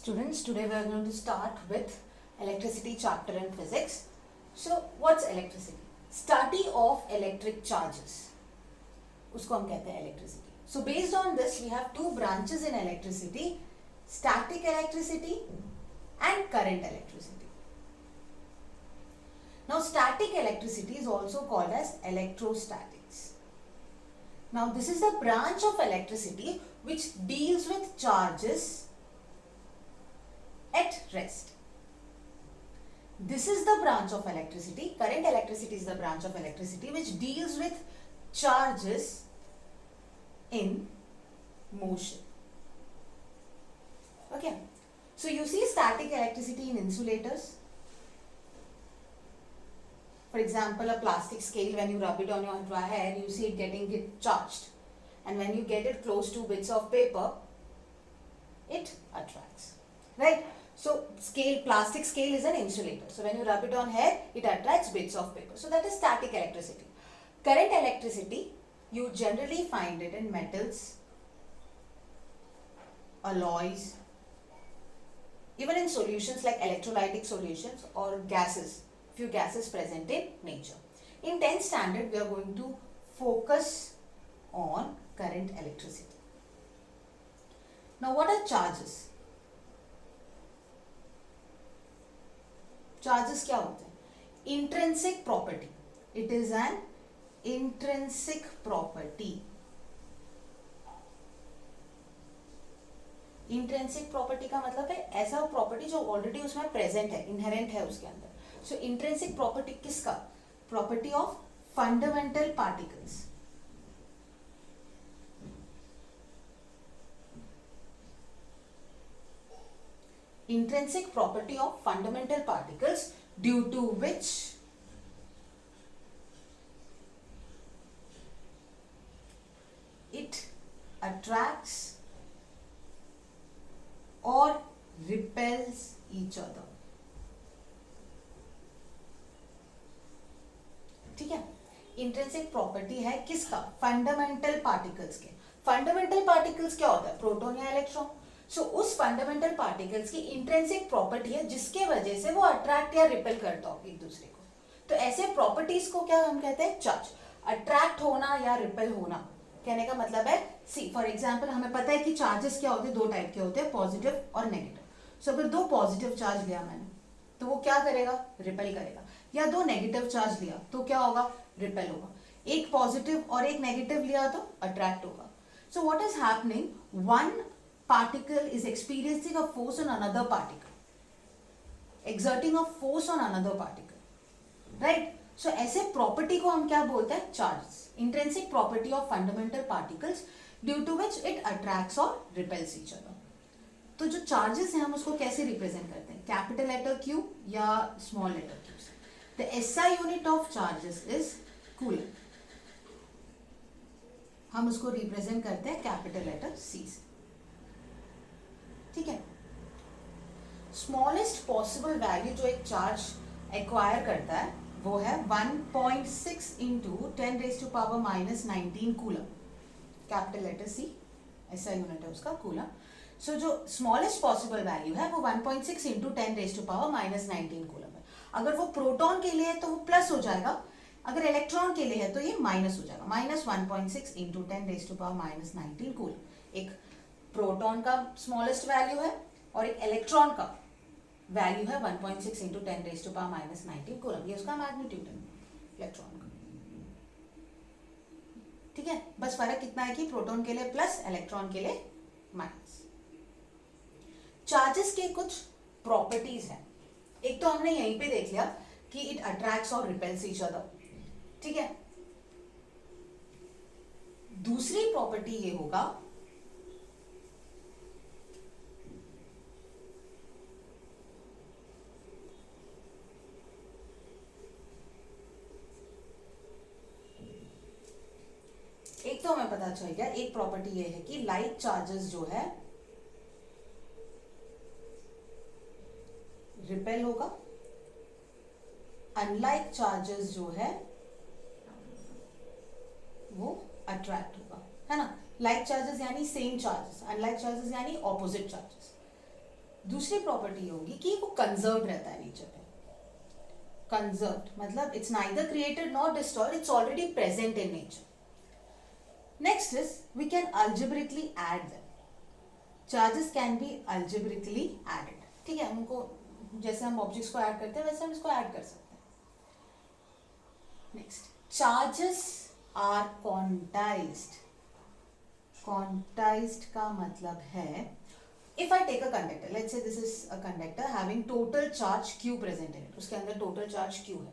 Students, today we are going to start with electricity chapter in physics. So, what's electricity? Study of electric charges. उसको हम कहते हैं electricity. So, based on this, we have two branches in electricity: static electricity and current electricity. Now, static electricity is also called as electrostatics. Now, this is the branch of electricity which deals with charges at rest. This is the branch of electricity. Current electricity is the branch of electricity which deals with charges in motion. Okay. So you see static electricity in insulators. For example, a plastic scale, when you rub it on your dry hair, you see it getting charged. And when you get it close to bits of paper, it attracts. Right? So plastic scale is an insulator. So when you rub it on hair, it attracts bits of paper. So that is static electricity. Current electricity, you generally find it in metals, alloys, even in solutions like electrolytic solutions or gases, few gases present in nature. In 10th standard, we are going to focus on current electricity. Now, what are charges? Charges क्या होते हैं? Intrinsic property. It is an intrinsic property. Intrinsic property का मतलब है ऐसा property जो already उसमें present है, इनहेरेंट है उसके अंदर. सो इंट्रिंसिक प्रॉपर्टी किसका? Property of fundamental particles. Intrinsic property of fundamental particles due to which it attracts or repels each other. ठीक है. इंट्रिंसिक प्रॉपर्टी है किसका? फंडामेंटल पार्टिकल्स के. फंडामेंटल पार्टिकल्स क्या होता है? प्रोटॉन या इलेक्ट्रॉन. सो उस फंडामेंटल पार्टिकल्स की इंट्रिंसिक प्रॉपर्टी है जिसके वजह से वो अट्रैक्ट या रिपेल करता हो एक दूसरे को. तो ऐसे प्रॉपर्टीज को क्या हम कहते हैं? चार्ज. अट्रैक्ट होना या रिपेल होना, कहने का मतलब है, सी फॉर एग्जांपल हमें पता है कि चार्जेस क्या होते हैं, दो टाइप के होते हैं, पॉजिटिव और नेगेटिव. सो अगर दो पॉजिटिव चार्ज लिया मैंने तो वो क्या करेगा? रिपेल करेगा. या दो नेगेटिव चार्ज लिया तो क्या होगा? रिपेल होगा. एक पॉजिटिव और एक नेगेटिव लिया तो अट्रैक्ट होगा. So what is happening? One particle is experiencing a force on another particle, exerting a force on another particle, right? So ऐसे property को हम क्या बोलते हैं? Charges. Intrinsic property of fundamental particles due to which it attracts or repels each other. तो जो charges हैं हम उसको कैसे represent करते हैं? Capital letter Q या small letter Q से. The SI unit of charges is coulomb. हम उसको represent करते हैं capital letter C से. ठीक है. स्मॉलेस्ट पॉसिबल वैल्यू जो एक चार्ज एक्वायर करता है वो है 1.6 into 10 raise to power minus 19 coulomb. Capital letter C, ऐसा यूनिट है उसका, कूलम. सो जो स्मॉलेस्ट पॉसिबल वैल्यू है वो 1.6 into 10 raise to power minus 19 coulomb है. अगर वो प्रोटॉन के लिए है तो वो प्लस हो जाएगा, अगर इलेक्ट्रॉन के लिए है तो ये माइनस हो जाएगा. Minus 1.6 into 10 raise to power minus 19 coulomb. एक प्रोटॉन का स्मॉलेस्ट वैल्यू है और एक इलेक्ट्रॉन का वैल्यू है 1.6 into 10 raise to power minus 19 coulomb. ये उसका मैग्नीट्यूड है इलेक्ट्रॉन का. ठीक है. बस फर्क कितना है कि प्रोटॉन के लिए प्लस, इलेक्ट्रॉन के लिए माइनस. चार्जेस के कुछ प्रॉपर्टीज हैं. एक तो हमने यहीं पे देख लिया कि इट अट्रैक्ट्स और रिपेल्स ईच अदर. ठीक है. दूसरी प्रॉपर्टी ये होगा एक तो हमें पता चल गया, एक प्रॉपर्टी ये है कि लाइक चार्जेस जो है रिपेल होगा, अनलाइक चार्जेस जो है वो अट्रैक्ट होगा, है ना. लाइक चार्जेस यानी सेम चार्जेस, अनलाइक चार्जेस यानी ऑपोजिट चार्जेस. दूसरी प्रॉपर्टी होगी कि वो कंजर्व रहता है नेचर पे. कंजर्व मतलब it's neither created not destroyed, it's already present in nature. Next is we can algebraically add them. Charges can be algebraically added. ठीक है, हमको जैसे हम ऑब्जेक्ट्स को ऐड करते हैं वैसे हम इसको ऐड कर सकते हैं. Next, charges are quantized. Quantized का मतलब है if I take a conductor, let's say this is a conductor having total charge q present in it, उसके अंदर total charge q है.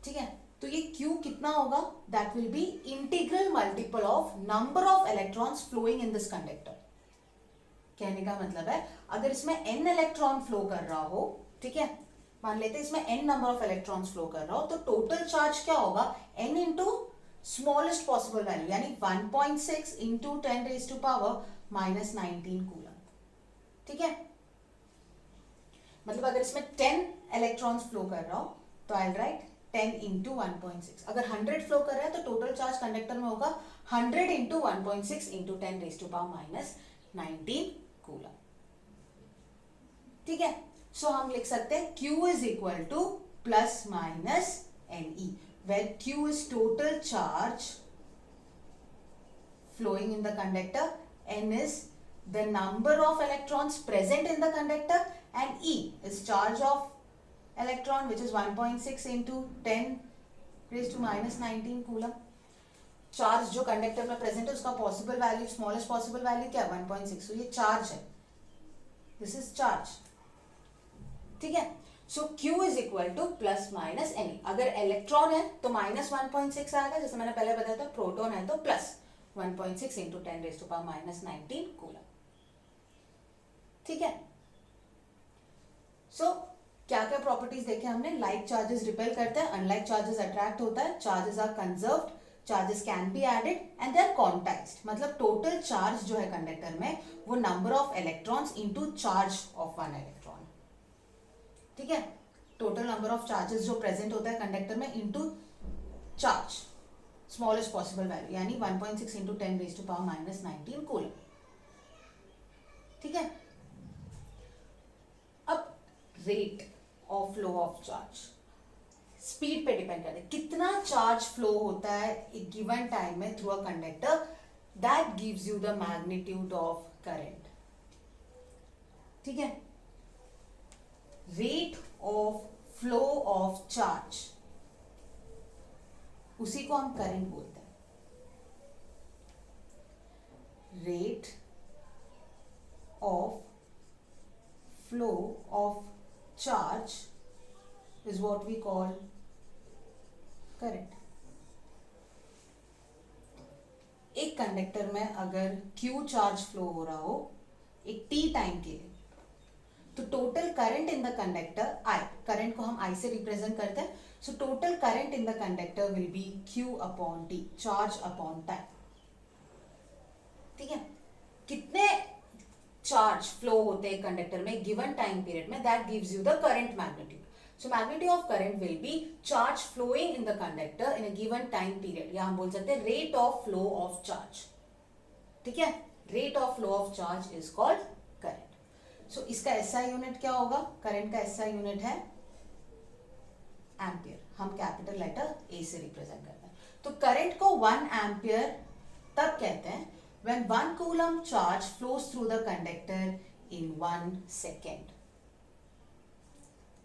ठीक है, तो ये q कितना होगा? That will be integral multiple of number of electrons flowing in this conductor. कहने का मतलब है अगर इसमें n इलेक्ट्रॉन फ्लो कर रहा हो, ठीक है, मान लेते हैं इसमें n number of electrons flow कर रहा हो, तो टोटल चार्ज क्या होगा? n into smallest possible value, यानी 1.6 into 10 raise to power minus 19 coulomb. ठीक है, मतलब अगर इसमें 10 इलेक्ट्रॉन्स फ्लो कर रहा हो तो आई राइट 10 इंटू 1.6. अगर 100 फ्लो कर रहा है तो टोटल चार्ज कंडक्टर में होगा 100 into 1.6 into 10 raise to power minus 19 coulomb. ठीक है, सो हम लिख सकते हैं Q is equal to plus minus NE, where Q is total charge flowing in the conductor, N is the number of electrons present in the conductor, and E is charge of electron, which is 1.6 into 10 raised to minus 19 coulomb. Charge जो conductor में present है उसका possible value, smallest possible value क्या है? 1.6. तो ये charge है, this is charge. ठीक है, सो Q is equal to plus minus NE. अगर इलेक्ट्रॉन है तो माइनस 1.6 आएगा, जैसे मैंने पहले बताया था. प्रोटॉन है तो plus 1.6 into 10 raise to power minus 19 coulomb. ठीक है, सो क्या क्या प्रॉपर्टीज देखे हमने? लाइक चार्जेस रिपेल करते हैं, अनलाइक चार्जेस अट्रैक्ट होता है, charges are conserved, charges can be added and they are quantized. मतलब टोटल चार्ज जो है कंडक्टर में वो number of electrons into charge of one electron. ठीक है, टोटल नंबर ऑफ चार्जेस जो प्रेजेंट होता है कंडक्टर में into charge smallest possible value, यानी 1.6 into 10 raise to power minus 19 coulomb. ठीक है, अब rate of flow of charge speed पे डिपेंड करता है. कितना चार्ज फ्लो होता है एक गिवन टाइम में through a conductor, that gives you the magnitude of current. ठीक है, rate of flow of charge, उसी को हम करंट बोलते हैं. Rate of flow of charge is what we call current. एक कंडक्टर में अगर Q चार्ज फ्लो हो रहा हो एक T टाइम के लिए, तो total current in the conductor I, current को हम I से रिप्रेजेंट करते हैं. So total current in the conductor will be Q upon T, charge upon time. ठीक है, कितने चार्ज फ्लो होते हैं कंडक्टर में गिवन टाइम पीरियड में, that gives you the current magnitude. So magnitude of current will be charge flowing in the conductor in a given time period. या हम बोल सकते हैं rate of flow of charge. ठीक है, rate of flow of charge is called current. So इसका SI unit क्या होगा? करंट का SI यूनिट है एम्पियर. हम कैपिटल लेटर A से रिप्रेजेंट करते हैं. तो करंट को 1 एम्पियर तब कहते हैं when 1 coulomb charge flows through the conductor in 1 second.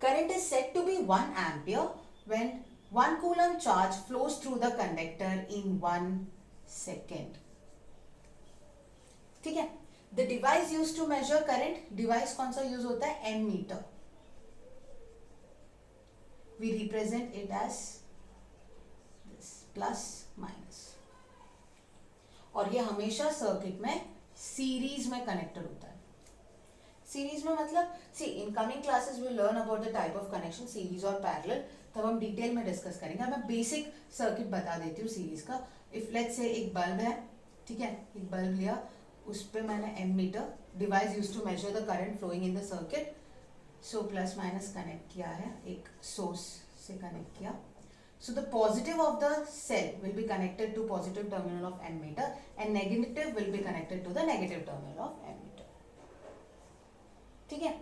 Current is said to be 1 ampere when 1 coulomb charge flows through the conductor in 1 second. ठीक है, the device used to measure current, device कौन सा use होता है? Ammeter. We represent it as this plus minus. और ये हमेशा circuit में सीरीज में कनेक्टेड होता है. सीरीज में मतलब see in coming classes we learn about the type of connection series और पैरेलल, तब हम डिटेल में डिस्कस करेंगे. मैं बेसिक सर्किट बता देती हूँ सीरीज का. इफ लेट्स से एक बल्ब है, ठीक है, एक बल्ब लिया, उस पर मैंने ammeter, device used to measure the current flowing in the circuit. So plus minus connect किया है, एक सोर्स से कनेक्ट किया. So the positive of the cell will be connected to positive terminal of ammeter and negative will be connected to the negative terminal of ammeter. ठीक है,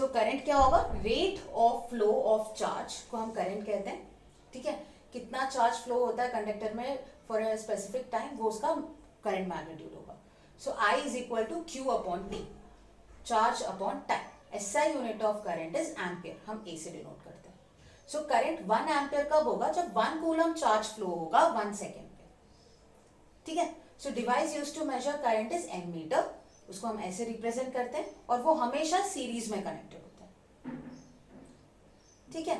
तो current क्या होगा, rate of flow of charge को हम current कहते हैं, ठीक है। कितना चार्ज फ्लो होता है कंडक्टर में फॉर अ स्पेसिफिक टाइम, वो उसका करंट मैग्नीट्यूड होगा। So I is equal to Q upon T, charge upon time. SI unit of current is ampere, हम A से डिनोट करते हैं। सो करंट 1 एम्पियर कब होगा, जब 1 कूलम चार्ज फ्लो होगा 1 सेकेंड पे, ठीक है। So device used to measure current is ammeter, उसको हम ऐसे रिप्रेजेंट करते हैं, और वो हमेशा सीरीज में कनेक्टेड होता है, ठीक है।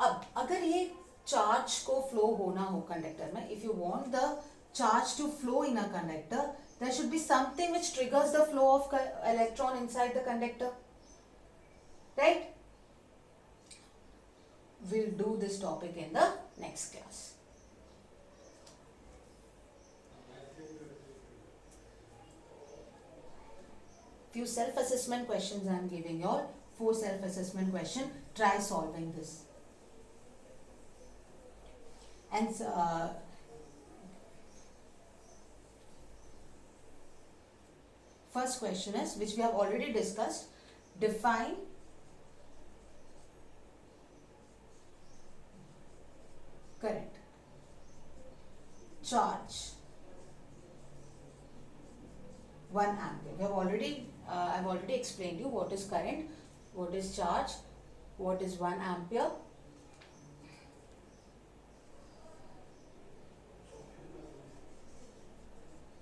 अब अगर ये चार्ज को फ्लो होना हो कंडक्टर में, if you want the charge to flow in a conductor, there should be something which triggers the flow of electron inside the conductor, right? We'll do this topic in the next class. Few self-assessment questions I am giving you all. 4 self-assessment question. Try solving this. And first question is, which we have already discussed, define current, charge 1 ampere. We have already I've already explained you what is current, what is charge, what is 1 ampere.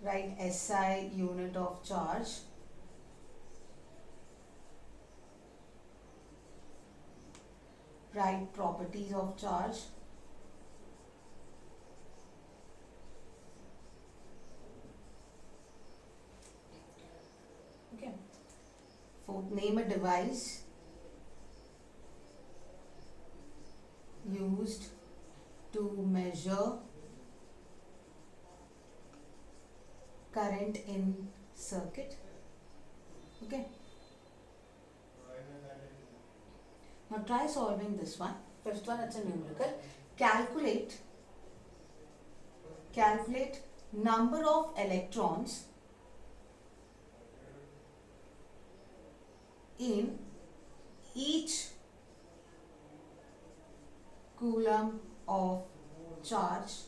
Write SI unit of charge, write properties of charge, okay. Fourth, name a device used to measure current in circuit, okay. Now try solving this one. Fifth one, it's a numerical. Calculate number of electrons in each coulomb of charge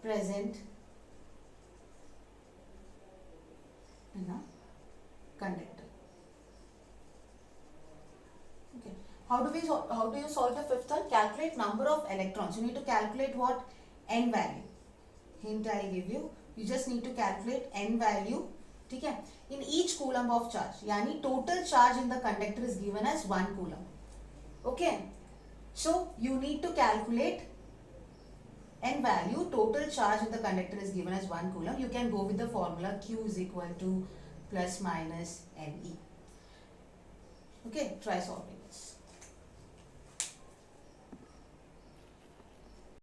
present in a conductor. Okay. How do you solve the fifth one? Calculate number of electrons. You need to calculate what? N value. Hint I give you. You just need to calculate N value. ठीक है. In each coulomb of charge. यानी total charge in the conductor is given as 1 coulomb. Okay. So you need to calculate N value. Total charge in the conductor is given as 1 coulomb. You can go with the formula Q is equal to plus minus Ne. Okay. Try solving this.